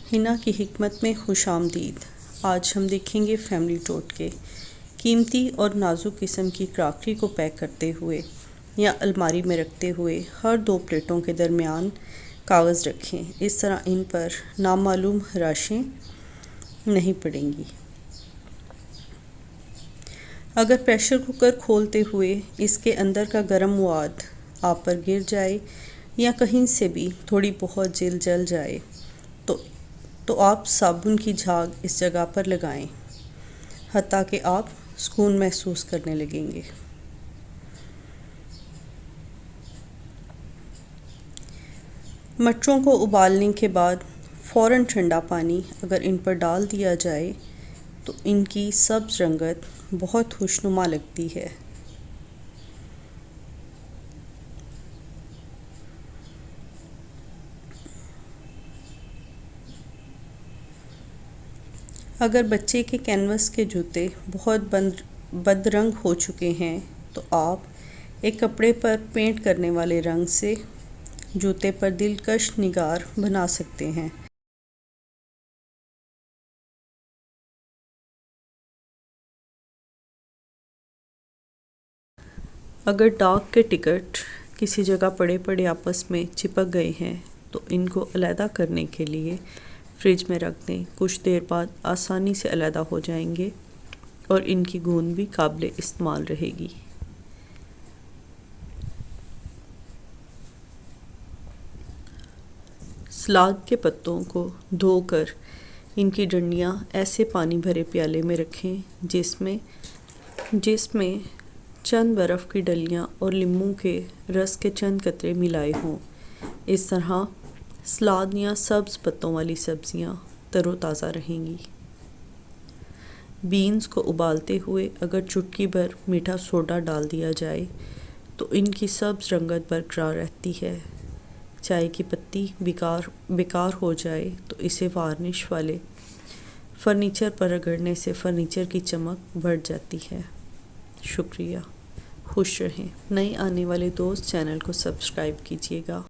हिना की हिकमत में खुश आमदीद। आज हम देखेंगे फैमिली टोटके। कीमती और नाजुक किस्म की क्रॉकरी को पैक करते हुए या अलमारी में रखते हुए हर दो प्लेटों के दरमियान कागज़ रखें। इस तरह इन पर नामालूम राशें नहीं पड़ेंगी। अगर प्रेशर कुकर खोलते हुए इसके अंदर का गर्म मवाद आप पर गिर जाए या कहीं से भी थोड़ी बहुत जल जाए तो आप साबुन की झाग इस जगह पर लगाएं, हत्ता कि आप सुकून महसूस करने लगेंगे। मटरों को उबालने के बाद फ़ौरन ठंडा पानी अगर इन पर डाल दिया जाए तो इनकी सब्ज़ रंगत बहुत खुशनुमा लगती है। अगर बच्चे के कैनवस के जूते बहुत बदरंग हो चुके हैं तो आप एक कपड़े पर पेंट करने वाले रंग से जूते पर दिलकश निगार बना सकते हैं। अगर डाक के टिकट किसी जगह पड़े आपस में चिपक गए हैं तो इनको अलहदा करने के लिए फ्रिज में रख दें। कुछ देर बाद आसानी से अलहदा हो जाएंगे और इनकी गूंद भी काबिल इस्तेमाल रहेगी। सलाद के पत्तों को धोकर इनकी डंडियाँ ऐसे पानी भरे प्याले में रखें जिसमें चंद बर्फ़ की डलियाँ और लींबू के रस के चंद कतरे मिलाए हों। इस तरह सलाद या सब्ज़ पत्तों वाली सब्ज़ियाँ तरोताज़ा रहेंगी। बीन्स को उबालते हुए अगर चुटकी भर मीठा सोडा डाल दिया जाए तो इनकी सब्ज़ रंगत बरकरार रहती है। चाय की पत्ती बेकार हो जाए तो इसे वार्निश वाले फर्नीचर पर रगड़ने से फर्नीचर की चमक बढ़ जाती है। शुक्रिया। खुश रहें। नए आने वाले दोस्त चैनल को सब्सक्राइब कीजिएगा।